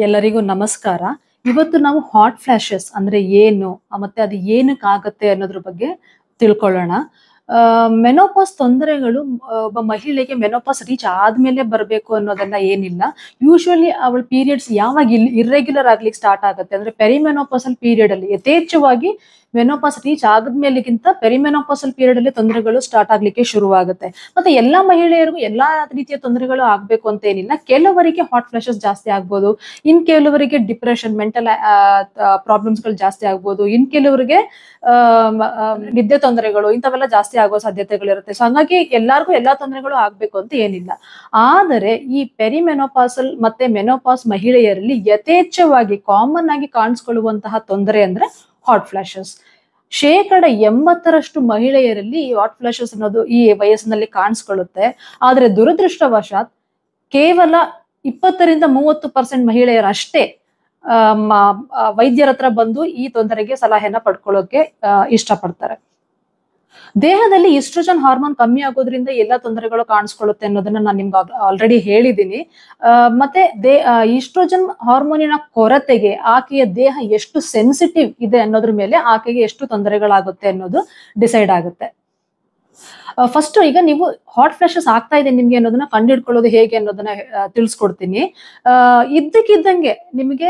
ಎಲ್ಲರಿಗೂ ನಮಸ್ಕಾರ. ಇವತ್ತು ನಾವು ಹಾಟ್ ಫ್ಲಾಶಸ್ ಅಂದ್ರೆ ಏನು, ಮತ್ತೆ ಅದು ಏನಕ್ಕಾಗತ್ತೆ ಅನ್ನೋದ್ರ ಬಗ್ಗೆ ತಿಳ್ಕೊಳ್ಳೋಣ. ಮೆನೋಪಾಸ್ ತೊಂದರೆಗಳು ಒಬ್ಬ ಮಹಿಳೆಗೆ ಮೆನೋಪಾಸ್ ರೀಚ್ ಆದ್ಮೇಲೆ ಬರಬೇಕು ಅನ್ನೋದನ್ನ ಏನಿಲ್ಲ. ಯೂಶುವಲಿ ಅವಳ ಪೀರಿಯಡ್ಸ್ ಯಾವಾಗ ಇರ್ರೆಗ್ಯುಲರ್ ಆಗ್ಲಿಕ್ಕೆ ಸ್ಟಾರ್ಟ್ ಆಗುತ್ತೆ ಅಂದ್ರೆ ಪೆರಿಮೆನೋಪಾಸಲ್ ಪೀರಿಯಡ್ ಅಲ್ಲಿ ಯಥೇಚ್ಛವಾಗಿ ಮೆನೋಪಾಸ್ ರೀಚ್ ಆದ್ಮೇಲೆಗಿಂತ ಪೆರಿಮೆನೋಪಾಸಲ್ ಪೀರಿಯಡ್ ಅಲ್ಲಿ ತೊಂದರೆಗಳು ಸ್ಟಾರ್ಟ್ ಆಗ್ಲಿಕ್ಕೆ ಶುರುವಾಗುತ್ತೆ. ಮತ್ತೆ ಎಲ್ಲಾ ಮಹಿಳೆಯರಿಗೂ ಎಲ್ಲಾ ರೀತಿಯ ತೊಂದರೆಗಳು ಆಗ್ಬೇಕು ಅಂತ ಏನಿಲ್ಲ. ಕೆಲವರಿಗೆ ಹಾಟ್ ಫ್ಲಾಶಸ್ ಜಾಸ್ತಿ ಆಗ್ಬೋದು, ಇನ್ ಕೆಲವರಿಗೆ ಡಿಪ್ರೆಷನ್, ಮೆಂಟಲ್ ಪ್ರಾಬ್ಲಮ್ಸ್ ಗಳು ಜಾಸ್ತಿ ಆಗ್ಬೋದು, ಇನ್ ಕೆಲವರಿಗೆ ನಿದ್ದೆ ತೊಂದರೆಗಳು ಇಂಥವೆಲ್ಲ ಜಾಸ್ತಿ ಆಗೋ ಸಾಧ್ಯತೆಗಳಿರುತ್ತೆ. ಸೊ ಹಂಗಾಗಿ ಎಲ್ಲಾರ್ಗೂ ಎಲ್ಲಾ ತೊಂದರೆಗಳು ಆಗ್ಬೇಕು ಅಂತ ಏನಿಲ್ಲ. ಆದರೆ ಈ ಪೆರಿಮೆನೋಪಾಸಲ್ ಮತ್ತೆ ಮೆನೋಪಾಸ್ ಮಹಿಳೆಯರಲ್ಲಿ ಯಥೇಚ್ಛವಾಗಿ ಕಾಮನ್ ಆಗಿ ಕಾಣಿಸ್ಕೊಳ್ಳುವಂತಹ ತೊಂದರೆ ಅಂದ್ರೆ ಹಾಟ್ ಫ್ಲಾಶಸ್. 80% ಮಹಿಳೆಯರಲ್ಲಿ ಈ ಹಾಟ್ ಫ್ಲಾಶಸ್ ಅನ್ನೋದು ಈ ವಯಸ್ಸಿನಲ್ಲಿ ಕಾಣಿಸ್ಕೊಳ್ಳುತ್ತೆ. ಆದ್ರೆ ದುರದೃಷ್ಟವಶಾತ್ ಕೇವಲ 20-30% ಮಹಿಳೆಯರಷ್ಟೇ ವೈದ್ಯರ ಹತ್ರ ಬಂದು ಈ ತೊಂದರೆಗೆ ಸಲಹೆನ ಪಡ್ಕೊಳ್ಳೋಕೆ ಇಷ್ಟಪಡ್ತಾರೆ. ದೇಹದಲ್ಲಿ ಈಸ್ಟ್ರೋಜನ್ ಹಾರ್ಮೋನ್ ಕಮ್ಮಿ ಆಗೋದ್ರಿಂದ ಎಲ್ಲಾ ತೊಂದರೆಗಳು ಕಾಣಿಸ್ಕೊಳ್ಳುತ್ತೆ ಅನ್ನೋದನ್ನ ನಾನು ನಿಮ್ಗೆ ಆಲ್ರೆಡಿ ಹೇಳಿದ್ದೀನಿ. ಮತ್ತೆ ಈಸ್ಟ್ರೋಜನ್ ಹಾರ್ಮೋನಿನ ಕೊರತೆಗೆ ಆಕೆಯ ದೇಹ ಎಷ್ಟು ಸೆನ್ಸಿಟಿವ್ ಇದೆ ಅನ್ನೋದ್ರ ಮೇಲೆ ಆಕೆಗೆ ಎಷ್ಟು ತೊಂದರೆಗಳಾಗುತ್ತೆ ಅನ್ನೋದು ಡಿಸೈಡ್ ಆಗುತ್ತೆ. ಫಸ್ಟ್ ಈಗ ನೀವು ಹಾಟ್ ಫ್ಲಾಶಸ್ ಆಗ್ತಾ ಇದೆ ನಿಮ್ಗೆ ಅನ್ನೋದನ್ನ ಕಂಡುಹಿಡ್ಕೊಳ್ಳೋದು ಹೇಗೆ ಅನ್ನೋದನ್ನ ತಿಳಿಸ್ಕೊಡ್ತೀನಿ. ಇದ್ದಕ್ಕಿದ್ದಂಗೆ ನಿಮಗೆ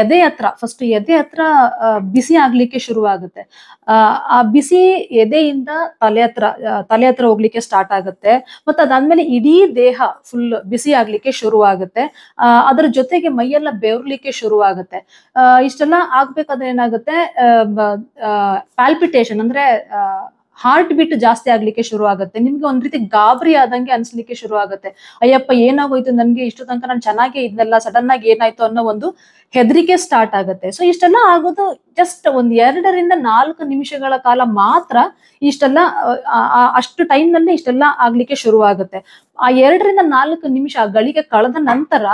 ಎದೆ ಹತ್ರ ಬಿಸಿ ಆಗ್ಲಿಕ್ಕೆ ಶುರು ಆಗುತ್ತೆ. ಆ ಬಿಸಿ ಎದೆಯಿಂದ ತಲೆ ಹತ್ರ ಹೋಗ್ಲಿಕ್ಕೆ ಸ್ಟಾರ್ಟ್ ಆಗುತ್ತೆ. ಮತ್ತೆ ಅದಾದ್ಮೇಲೆ ಇಡೀ ದೇಹ ಫುಲ್ ಬಿಸಿ ಆಗ್ಲಿಕ್ಕೆ ಶುರು ಆಗುತ್ತೆ. ಅದ್ರ ಜೊತೆಗೆ ಮೈಯೆಲ್ಲ ಬೆವರ್ಲಿಕ್ಕೆ ಶುರು ಆಗುತ್ತೆ. ಇಷ್ಟೆಲ್ಲ ಆಗ್ಬೇಕಾದ್ರೆ ಏನಾಗುತ್ತೆ, ಪ್ಯಾಲ್ಪಿಟೇಷನ್ ಅಂದ್ರೆ ಹಾರ್ಟ್ ಬೀಟ್ ಜಾಸ್ತಿ ಆಗ್ಲಿಕ್ಕೆ ಶುರು ಆಗುತ್ತೆ. ನಿಮ್ಗೆ ಒಂದ್ ರೀತಿ ಗಾಬರಿ ಆದಂಗೆ ಅನ್ಸ್ಲಿಕ್ಕೆ ಶುರು ಆಗುತ್ತೆ. ಅಯ್ಯಪ್ಪ ಏನಾಗೋಯ್ತು ನನ್ಗೆ, ಇಷ್ಟು ತನಕ ನಾನು ಚೆನ್ನಾಗೇ ಇದ್ನಲ್ಲ, ಸಡನ್ ಆಗಿ ಏನಾಯ್ತು ಅನ್ನೋ ಒಂದು ಹೆದರಿಕೆ ಸ್ಟಾರ್ಟ್ ಆಗುತ್ತೆ. ಸೊ ಇಷ್ಟೆಲ್ಲ ಆಗೋದು ಜಸ್ಟ್ ಒಂದ್ 2-4 ನಿಮಿಷಗಳ ಕಾಲ ಮಾತ್ರ. ಇಷ್ಟೆಲ್ಲ ಅಷ್ಟು ಟೈಮ್ ನಲ್ಲಿ ಇಷ್ಟೆಲ್ಲ ಆಗ್ಲಿಕ್ಕೆ ಶುರು ಆಗುತ್ತೆ. ಆ 2-4 ನಿಮಿಷ ಗಳಿಗೆ ಕಳೆದ ನಂತರ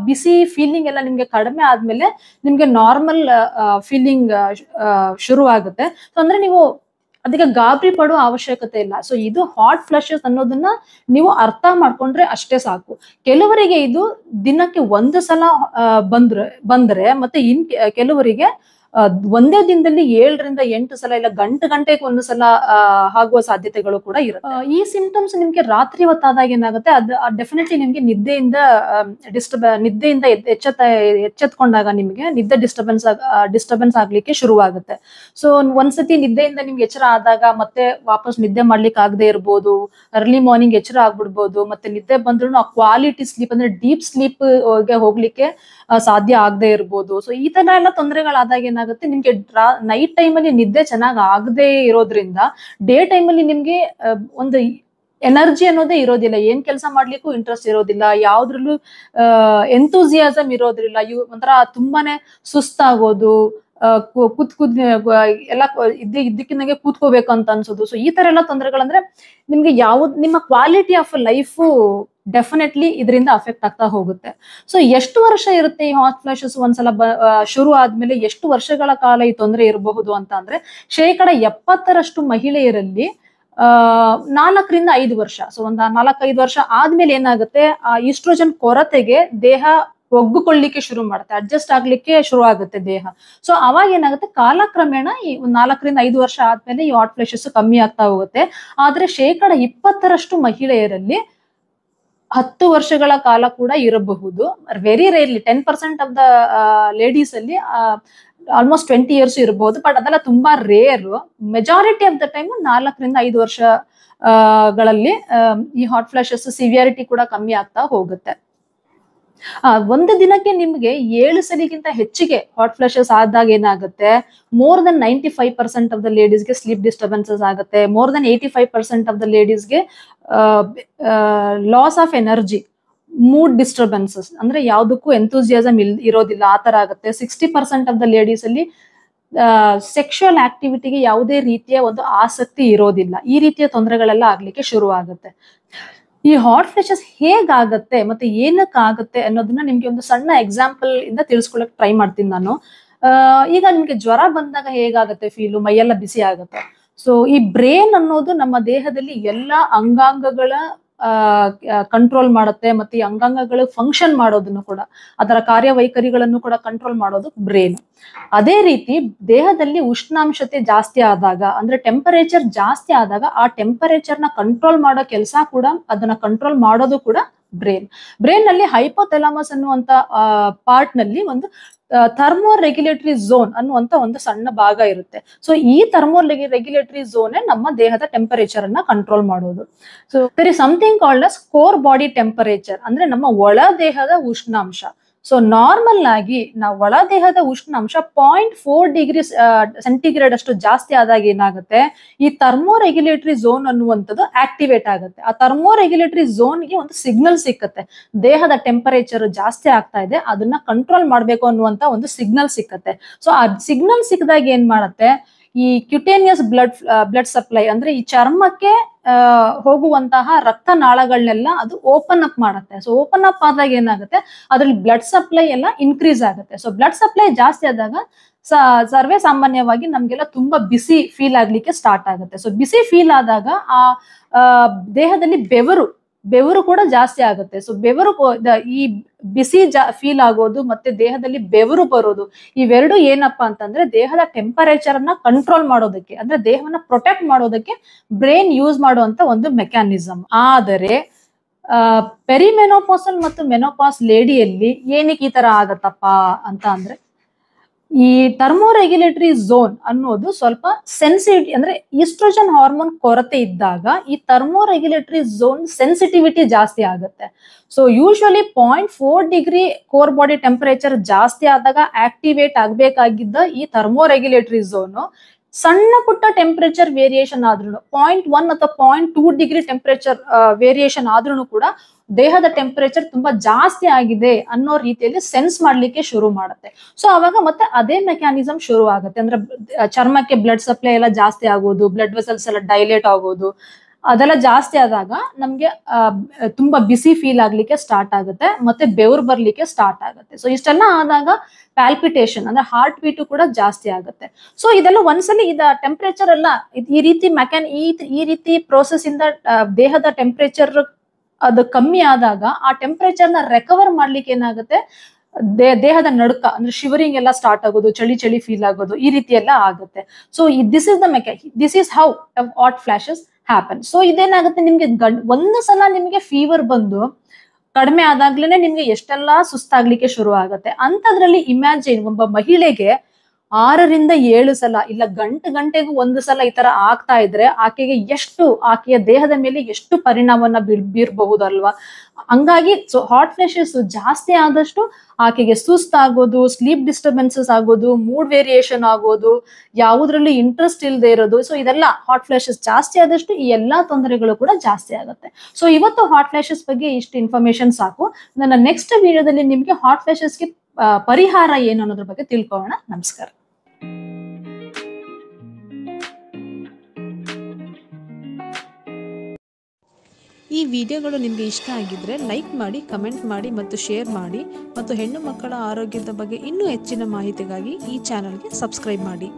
ಬಿಸಿ ಫೀಲಿಂಗ್ ಎಲ್ಲ ನಿಮ್ಗೆ ಕಡಿಮೆ ಆದ್ಮೇಲೆ ನಿಮ್ಗೆ ನಾರ್ಮಲ್ ಫೀಲಿಂಗ್ ಶುರು ಆಗುತ್ತೆ. ಸೊ ಅಂದ್ರೆ ನೀವು ಅದಕ್ಕೆ ಗಾಬರಿ ಪಡೋ ಅವಶ್ಯಕತೆ ಇಲ್ಲ. ಸೊ ಇದು ಹಾಟ್ ಫ್ಲಾಶಸ್ ಅನ್ನೋದನ್ನ ನೀವು ಅರ್ಥ ಮಾಡ್ಕೊಂಡ್ರೆ ಅಷ್ಟೇ ಸಾಕು. ಕೆಲವರಿಗೆ ಇದು ದಿನಕ್ಕೆ 1 ಸಲ ಬಂದ್ರೆ ಮತ್ತೆ ಕೆಲವರಿಗೆ ಒಂದೇ ದಿನದಲ್ಲಿ 7-8 ಸಲ, ಇಲ್ಲ ಗಂಟೆಗೆ 1 ಸಲ ಆಗುವ ಸಾಧ್ಯತೆಗಳು ಕೂಡ ಇರುತ್ತೆ. ಈ ಸಿಂಪ್ಟಮ್ಸ್ ನಿಮ್ಗೆ ರಾತ್ರಿ ಹೊತ್ತಾದಾಗ ಏನಾಗುತ್ತೆ, ಅದು ಡೆಫಿನೆಟ್ಲಿ ನಿಮ್ಗೆ ನಿದ್ದೆಯಿಂದ ಎಚ್ಚೆತ್ಕೊಂಡಾಗ ನಿಮ್ಗೆ ನಿದ್ದೆ ಡಿಸ್ಟರ್ಬೆನ್ಸ್ ಆಗ್ಲಿಕ್ಕೆ ಶುರುವಾಗುತ್ತೆ. ಸೊ ಒಂದ್ಸತಿ ನಿದ್ದೆಯಿಂದ ನಿಮ್ಗೆ ಎಚ್ಚರ ಆದಾಗ ಮತ್ತೆ ವಾಪಸ್ ನಿದ್ದೆ ಮಾಡ್ಲಿಕ್ಕೆ ಆಗದೆ ಇರ್ಬೋದು, ಅರ್ಲಿ ಮಾರ್ನಿಂಗ್ ಎಚ್ಚರ ಆಗ್ಬಿಡ್ಬೋದು. ಮತ್ತೆ ನಿದ್ದೆ ಬಂದ್ರು ಆ ಕ್ವಾಲಿಟಿ ಸ್ಲೀಪ್ ಅಂದ್ರೆ ಡೀಪ್ ಸ್ಲೀಪ್ ಹೋಗ್ಲಿಕ್ಕೆ ಸಾಧ್ಯ ಆಗದೆ ಇರ್ಬೋದು. ಸೊ ಈ ತರ ಎಲ್ಲ ತೊಂದರೆಗಳಾದಾಗ ಏನಾಗುತ್ತೆ, ನಿಮ್ಗೆ ನೈಟ್ ಟೈಮ್ ಅಲ್ಲಿ ನಿದ್ದೆ ಚೆನ್ನಾಗ್ ಆಗದೆ ಇರೋದ್ರಿಂದ ಡೇ ಟೈಮ್ ಅಲ್ಲಿ ನಿಮ್ಗೆ ಒಂದು ಎನರ್ಜಿ ಅನ್ನೋದೇ ಇರೋದಿಲ್ಲ. ಏನ್ ಕೆಲಸ ಮಾಡ್ಲಿಕ್ಕೂ ಇಂಟ್ರೆಸ್ಟ್ ಇರೋದಿಲ್ಲ, ಯಾವ್ದ್ರಲ್ಲೂ ಎಂತೂಸಿಯಾಸಮ್ ಇರೋದಿಲ್ಲ. ಒಂಥರ ತುಂಬಾನೇ ಸುಸ್ತಾಗೋದು, ಎಲ್ಲ ಇದ್ದಕ್ಕಿಂದಂಗೆ ಕೂತ್ಕೋಬೇಕು ಅಂತ ಅನ್ಸೋದು. ಸೊ ಈ ತರ ಎಲ್ಲ ತೊಂದರೆಗಳಂದ್ರೆ ನಿಮ್ಗೆ ನಿಮ್ಮ ಕ್ವಾಲಿಟಿ ಆಫ್ ಲೈಫು ಡೆಫಿನೆಟ್ಲಿ ಇದರಿಂದ ಅಫೆಕ್ಟ್ ಆಗ್ತಾ ಹೋಗುತ್ತೆ. ಸೊ ಎಷ್ಟು ವರ್ಷ ಇರುತ್ತೆ ಈ ಹಾಟ್ ಫ್ಲಾಶಸ್ ಒಂದ್ಸಲ ಶುರು ಆದ್ಮೇಲೆ, ಎಷ್ಟು ವರ್ಷಗಳ ಕಾಲ ಈ ತೊಂದರೆ ಇರಬಹುದು ಅಂತ ಅಂದ್ರೆ 70% ಮಹಿಳೆಯರಲ್ಲಿ 4-5 ವರ್ಷ. ಸೊ ಒಂದ್ 4-5 ವರ್ಷ ಆದ್ಮೇಲೆ ಏನಾಗುತ್ತೆ, ಆ ಈಸ್ಟ್ರೋಜನ್ ಕೊರತೆಗೆ ದೇಹ ಒಗ್ಗಿಕೊಳ್ಳಿಕ್ಕೆ ಶುರು ಮಾಡುತ್ತೆ, ಅಡ್ಜಸ್ಟ್ ಆಗ್ಲಿಕ್ಕೆ ಶುರು ಆಗುತ್ತೆ ದೇಹ. ಸೊ ಅವಾಗ ಏನಾಗುತ್ತೆ, ಕಾಲಕ್ರಮೇಣ ಈ 4-5 ವರ್ಷ ಆದ್ಮೇಲೆ ಈ ಹಾಟ್ ಫ್ಲಾಶಸ್ ಕಮ್ಮಿ ಆಗ್ತಾ ಹೋಗುತ್ತೆ. ಆದ್ರೆ 20% ಮಹಿಳೆಯರಲ್ಲಿ 10 ವರ್ಷಗಳ ಕಾಲ ಕೂಡ ಇರಬಹುದು. Very rarely 10% of the ladies ಅಲ್ಲಿ ಆಲ್ಮೋಸ್ಟ್ 20 ಇಯರ್ಸ್ ಇರಬಹುದು. ಬಟ್ ಅದೆಲ್ಲ ತುಂಬಾ rare. Majority of the time 4-5 ವರ್ಷ ಗಳಲ್ಲಿ ಈ ಹಾಟ್ ಫ್ಲಾಶಸ್ ಸಿವಿಯಾರಿಟಿ ಕೂಡ ಕಮ್ಮಿ ಆಗ್ತಾ ಹೋಗುತ್ತೆ. ಒಂದು ದಿನಕ್ಕೆ ನಿಮ್ಗೆ 7 ಸಲಿಗಿಂತ ಹೆಚ್ಚಿಗೆ ಹಾಟ್ ಫ್ಲಾಶಸ್ ಆದಾಗ ಏನಾಗುತ್ತೆ, ಮೋರ್ ದನ್ 95% ಆಫ್ ದ ಲೇಡೀಸ್ಗೆ ಸ್ಲೀಪ್ ಡಿಸ್ಟರ್ಬೆನ್ಸಸ್ ಆಗುತ್ತೆ. ಮೋರ್ ದನ್ 85% ಆಫ್ ದ ಲೇಡೀಸ್ಗೆ loss of energy, mood disturbances ಅಂದ್ರೆ ಯಾವ್ದಕ್ಕೂ ಎಂತೂಸಿಯಾಸಮ್ ಇರೋದಿಲ್ಲ, ಆತರ ಆಗುತ್ತೆ. 60% ಆಫ್ ದ ಲೇಡೀಸ್ ಅಲ್ಲಿ ಸೆಕ್ಷುವಲ್ ಆಕ್ಟಿವಿಟಿಗೆ ಯಾವುದೇ ರೀತಿಯ ಒಂದು ಆಸಕ್ತಿ ಇರೋದಿಲ್ಲ. ಈ ರೀತಿಯ ತೊಂದರೆಗಳೆಲ್ಲ ಆಗ್ಲಿಕ್ಕೆ ಶುರು ಆಗುತ್ತೆ. ಈ ಹಾಟ್ ಫ್ಲಾಶಸ್ ಹೇಗಾಗತ್ತೆ ಮತ್ತೆ ಏನಕ್ಕಾಗತ್ತೆ ಅನ್ನೋದನ್ನ ನಿಮ್ಗೆ ಒಂದು ಸಣ್ಣ ಎಕ್ಸಾಂಪಲ್ ಇಂದ ತಿಳಿಸ್ಕೊಳಕ್ ಟ್ರೈ ಮಾಡ್ತೀನಿ ನಾನು. ಈಗ ನಿಮ್ಗೆ ಜ್ವರ ಬಂದಾಗ ಹೇಗಾಗತ್ತೆ ಫೀಲು, ಮೈಯೆಲ್ಲ ಬಿಸಿ ಆಗುತ್ತೆ. ಸೊ ಈ ಬ್ರೇನ್ ಅನ್ನೋದು ನಮ್ಮ ದೇಹದಲ್ಲಿ ಎಲ್ಲಾ ಅಂಗಾಂಗಗಳ ಕಂಟ್ರೋಲ್ ಮಾಡುತ್ತೆ, ಮತ್ತೆ ಈ ಅಂಗಾಂಗಗಳು ಫಂಕ್ಷನ್ ಮಾಡೋದನ್ನು ಕೂಡ, ಅದರ ಕಾರ್ಯವೈಖರಿಗಳನ್ನು ಕೂಡ ಕಂಟ್ರೋಲ್ ಮಾಡೋದು ಬ್ರೇನ್. ಅದೇ ರೀತಿ ದೇಹದಲ್ಲಿ ಉಷ್ಣಾಂಶತೆ ಜಾಸ್ತಿ ಆದಾಗ, ಅಂದ್ರೆ ಟೆಂಪರೇಚರ್ ಜಾಸ್ತಿ ಆದಾಗ ಆ ಟೆಂಪರೇಚರ್ನ ಕಂಟ್ರೋಲ್ ಮಾಡೋ ಕೆಲಸ ಕೂಡ, ಅದನ್ನ ಕಂಟ್ರೋಲ್ ಮಾಡೋದು ಕೂಡ ಬ್ರೇನ್ ನಲ್ಲಿ ಹೈಪೋಥೆಲಾಮಸ್ ಅನ್ನುವಂತ ಪಾರ್ಟ್ ನಲ್ಲಿ ಒಂದು ಥರ್ಮೋ ರೆಗ್ಯುಲೇಟರಿ ಝೋನ್ ಅನ್ನುವಂತ ಒಂದು ಸಣ್ಣ ಭಾಗ ಇರುತ್ತೆ. ಸೊ ಈ ಥರ್ಮೋ ರೆಗ್ಯುಲೇಟರಿ ಝೋನ್ ನಮ್ಮ ದೇಹದ ಟೆಂಪರೇಚರ್ ಅನ್ನ ಕಂಟ್ರೋಲ್ ಮಾಡೋದು. So there is something called as core body temperature, ಅಂದ್ರೆ ನಮ್ಮ ಒಳ ದೇಹದ ಉಷ್ಣಾಂಶ. ಸೊ ನಾರ್ಮಲ್ ಆಗಿ ನಾವು ಒಳ ದೇಹದ ಉಷ್ಣಾಂಶ 0.4 ಡಿಗ್ರಿ ಸೆಂಟಿಗ್ರೇಡ್ ಅಷ್ಟು ಜಾಸ್ತಿ ಆದಾಗ ಏನಾಗುತ್ತೆ, ಈ ಥರ್ಮೋ ರೆಗ್ಯುಲೇಟರಿ ಝೋನ್ ಅನ್ನುವಂಥದ್ದು ಆಕ್ಟಿವೇಟ್ ಆಗುತ್ತೆ. ಆ ಥರ್ಮೋ ರೆಗ್ಯುಲೇಟರಿ ಝೋನ್ಗೆ ಒಂದು ಸಿಗ್ನಲ್ ಸಿಕ್ಕತ್ತೆ, ದೇಹದ ಟೆಂಪರೇಚರ್ ಜಾಸ್ತಿ ಆಗ್ತಾ ಇದೆ, ಅದನ್ನ ಕಂಟ್ರೋಲ್ ಮಾಡ್ಬೇಕು ಅನ್ನುವಂತ ಒಂದು ಸಿಗ್ನಲ್ ಸಿಕ್ಕತ್ತೆ. ಸೊ ಆ ಸಿಗ್ನಲ್ ಸಿಕ್ಕಿದಾಗ ಏನ್ ಮಾಡುತ್ತೆ, ಈ ಕ್ಯುಟೇನಿಯಸ್ ಬ್ಲಡ್ ಸಪ್ಲೈ, ಅಂದ್ರೆ ಈ ಚರ್ಮಕ್ಕೆ ಹೋಗುವಂತಹ ರಕ್ತನಾಳಗಳನ್ನೆಲ್ಲ ಅದು ಓಪನ್ ಅಪ್ ಮಾಡುತ್ತೆ. ಸೊ ಓಪನ್ ಅಪ್ ಆದಾಗ ಏನಾಗುತ್ತೆ, ಅದ್ರಲ್ಲಿ ಬ್ಲಡ್ ಸಪ್ಲೈ ಎಲ್ಲ ಇನ್ಕ್ರೀಸ್ ಆಗುತ್ತೆ. ಸೊ ಬ್ಲಡ್ ಸಪ್ಲೈ ಜಾಸ್ತಿ ಆದಾಗ ಸರ್ವೇ ಸಾಮಾನ್ಯವಾಗಿ ನಮ್ಗೆಲ್ಲ ತುಂಬಾ ಬಿಸಿ ಫೀಲ್ ಆಗ್ಲಿಕ್ಕೆ ಸ್ಟಾರ್ಟ್ ಆಗುತ್ತೆ. ಸೊ ಬಿಸಿ ಫೀಲ್ ಆದಾಗ ಆ ದೇಹದಲ್ಲಿ ಬೆವರು ಕೂಡ ಜಾಸ್ತಿ ಆಗುತ್ತೆ. ಸೊ ಬೆವರು, ಈ ಬಿಸಿ ಫೀಲ್ ಆಗೋದು ಮತ್ತೆ ದೇಹದಲ್ಲಿ ಬೆವರು ಬರೋದು, ಇವೆರಡು ಏನಪ್ಪಾ ಅಂತಂದ್ರೆ ದೇಹದ ಟೆಂಪರೇಚರ್ ಅನ್ನ ಕಂಟ್ರೋಲ್ ಮಾಡೋದಕ್ಕೆ, ಅಂದ್ರೆ ದೇಹವನ್ನ ಪ್ರೊಟೆಕ್ಟ್ ಮಾಡೋದಕ್ಕೆ ಬ್ರೈನ್ ಯೂಸ್ ಮಾಡುವಂತ ಒಂದು ಮೆಕ್ಯಾನಿಸಮ್. ಆದರೆ ಪೆರಿಮೆನೋಪಾಸಲ್ ಮತ್ತು ಮೆನೋಪಾಸ್ ಲೇಡಿಯಲ್ಲಿ ಏನಕ್ಕೆ ಈ ತರ ಆಗತ್ತಪ್ಪ ಅಂತ ಅಂದ್ರೆ, ಈ ಥರ್ಮೋ ರೆಗ್ಯುಲೇಟರಿ ಝೋನ್ ಅನ್ನೋದು ಸ್ವಲ್ಪ ಸೆನ್ಸಿಟಿವ್, ಅಂದ್ರೆ ಈಸ್ಟ್ರೋಜನ್ ಹಾರ್ಮೋನ್ ಕೊರತೆ ಇದ್ದಾಗ ಈ ಥರ್ಮೋ ರೆಗ್ಯುಲೇಟರಿ ಝೋನ್ ಸೆನ್ಸಿಟಿವಿಟಿ ಜಾಸ್ತಿ ಆಗುತ್ತೆ. So usually 0.4 degree core body temperature ಜಾಸ್ತಿ ಆದಾಗ ಆಕ್ಟಿವೇಟ್ ಆಗ್ಬೇಕಾಗಿದ್ದ ಈ ಥರ್ಮೋ ರೆಗ್ಯುಲೇಟರಿ ಝೋನು ಸಣ್ಣ ಪುಟ್ಟ ಟೆಂಪರೇಚರ್ ವೇರಿಯೇಷನ್ ಆದ್ರೂ, 0.1 ಅಥವಾ 0.2 ಡಿಗ್ರಿ ಟೆಂಪರೇಚರ್ ವೇರಿಯೇಷನ್ ಆದ್ರೂ ಕೂಡ ದೇಹದ ಟೆಂಪರೇಚರ್ ತುಂಬಾ ಜಾಸ್ತಿ ಆಗಿದೆ ಅನ್ನೋ ರೀತಿಯಲ್ಲಿ ಸೆನ್ಸ್ ಮಾಡ್ಲಿಕ್ಕೆ ಶುರು ಮಾಡುತ್ತೆ. ಸೊ ಅವಾಗ ಮತ್ತೆ ಅದೇ ಮೆಕ್ಯಾನಿಸಮ್ ಶುರು ಆಗುತ್ತೆ, ಅಂದ್ರೆ ಚರ್ಮಕ್ಕೆ ಬ್ಲಡ್ ಸಪ್ಲೈ ಎಲ್ಲ ಜಾಸ್ತಿ ಆಗೋದು, ಬ್ಲಡ್ ವೆಸಲ್ಸ್ ಎಲ್ಲ ಡೈಲೇಟ್ ಆಗೋದು, ಅದೆಲ್ಲ ಜಾಸ್ತಿ ಆದಾಗ ನಮ್ಗೆ ತುಂಬಾ ಬಿಸಿ ಫೀಲ್ ಆಗ್ಲಿಕ್ಕೆ ಸ್ಟಾರ್ಟ್ ಆಗುತ್ತೆ, ಮತ್ತೆ ಬೆವರು ಬರ್ಲಿಕ್ಕೆ ಸ್ಟಾರ್ಟ್ ಆಗುತ್ತೆ. ಸೊ ಇಷ್ಟೆಲ್ಲ ಆದಾಗ ಪ್ಯಾಲ್ಪಿಟೇಷನ್, ಅಂದ್ರೆ ಹಾರ್ಟ್ ಬೀಟು ಕೂಡ ಜಾಸ್ತಿ ಆಗುತ್ತೆ. ಸೊ ಇದೆಲ್ಲ ಒಂದ್ಸಲಿ ಟೆಂಪರೇಚರ್ ಎಲ್ಲ ಈ ರೀತಿ ಈ ರೀತಿ ಪ್ರೋಸೆಸ್ ಇಂದ ದೇಹದ ಟೆಂಪರೇಚರ್ ಅದು ಕಮ್ಮಿ ಆದಾಗ ಆ ಟೆಂಪರೇಚರ್ನ ರೆಕವರ್ ಮಾಡ್ಲಿಕ್ಕೆ ಏನಾಗುತ್ತೆ, ದೇಹದ ನಡುಕ, ಅಂದ್ರೆ ಶಿವರಿಂಗ್ ಎಲ್ಲ ಸ್ಟಾರ್ಟ್ ಆಗೋದು, ಚಳಿ ಫೀಲ್ ಆಗೋದು, ಈ ರೀತಿ ಎಲ್ಲ ಆಗುತ್ತೆ. So this is how hot flashes happen. So ಇದೇನಾಗುತ್ತೆ, ನಿಮ್ಗೆ ಒಂದು ಸಲ ನಿಮ್ಗೆ ಫೀವರ್ ಬಂದು ಕಡಿಮೆ ಆದಾಗ್ಲೇನೆ ನಿಮ್ಗೆ ಎಷ್ಟೆಲ್ಲಾ ಸುಸ್ತಾಗ್ಲಿಕ್ಕೆ ಶುರು ಆಗುತ್ತೆ. ಅಂತದ್ರಲ್ಲಿ ಇಮ್ಯಾಜಿನ್ ಒಬ್ಬ ಮಹಿಳೆಗೆ 6 ರಿಂದ 7 ಸಲ ಇಲ್ಲ ಗಂಟೆಗೂ ಒಂದು ಸಲ ಈ ತರ ಆಗ್ತಾ ಇದ್ರೆ ಆಕೆಯ ದೇಹದ ಮೇಲೆ ಎಷ್ಟು ಪರಿಣಾಮವನ್ನ ಬೀರ್ಬಹುದಲ್ವಾ. ಹಂಗಾಗಿ ಸೊ ಹಾಟ್ ಫ್ಲಾಶಸ್ ಜಾಸ್ತಿ ಆದಷ್ಟು ಆಕೆಗೆ ಸುಸ್ತಾಗೋದು, ಸ್ಲೀಪ್ ಡಿಸ್ಟರ್ಬೆನ್ಸಸ್ ಆಗೋದು, ಮೂಡ್ ವೇರಿಯೇಷನ್ ಆಗೋದು, ಯಾವುದ್ರಲ್ಲಿ ಇಂಟ್ರೆಸ್ಟ್ ಇಲ್ಲದೆ ಇರೋದು, ಸೊ ಇದೆಲ್ಲ ಹಾಟ್ ಫ್ಲಾಶಸ್ ಜಾಸ್ತಿ ಆದಷ್ಟು ಈ ಎಲ್ಲಾ ತೊಂದರೆಗಳು ಕೂಡ ಜಾಸ್ತಿ ಆಗುತ್ತೆ. ಸೊ ಇವತ್ತು ಹಾಟ್ ಫ್ಲಾಶಸ್ ಬಗ್ಗೆ ಇಷ್ಟು ಇನ್ಫಾರ್ಮೇಶನ್ ಸಾಕು. ನನ್ನ ನೆಕ್ಸ್ಟ್ ವಿಡಿಯೋದಲ್ಲಿ ನಿಮ್ಗೆ ಹಾಟ್ ಫ್ಲಾಶಸ್ಗೆ ಪರಿಹಾರ ಏನು ಅನ್ನೋದ್ರ ಬಗ್ಗೆ ತಿಳ್ಕೊಳ್ಳೋಣ. ನಮಸ್ಕಾರ. ಈ ವಿಡಿಯೋಗಳು ನಿಮಗೆ ಇಷ್ಟ ಆಗಿದ್ರೆ ಲೈಕ್ ಮಾಡಿ, ಕಮೆಂಟ್ ಮಾಡಿ ಮತ್ತು ಶೇರ್ ಮಾಡಿ. ಮತ್ತು ಹೆಣ್ಣು ಮಕ್ಕಳ ಆರೋಗ್ಯದ ಬಗ್ಗೆ ಇನ್ನೂ ಹೆಚ್ಚಿನ ಮಾಹಿತಿಗಾಗಿ ಈ ಚಾನಲ್ಗೆ ಸಬ್ಸ್ಕ್ರೈಬ್ ಮಾಡಿ.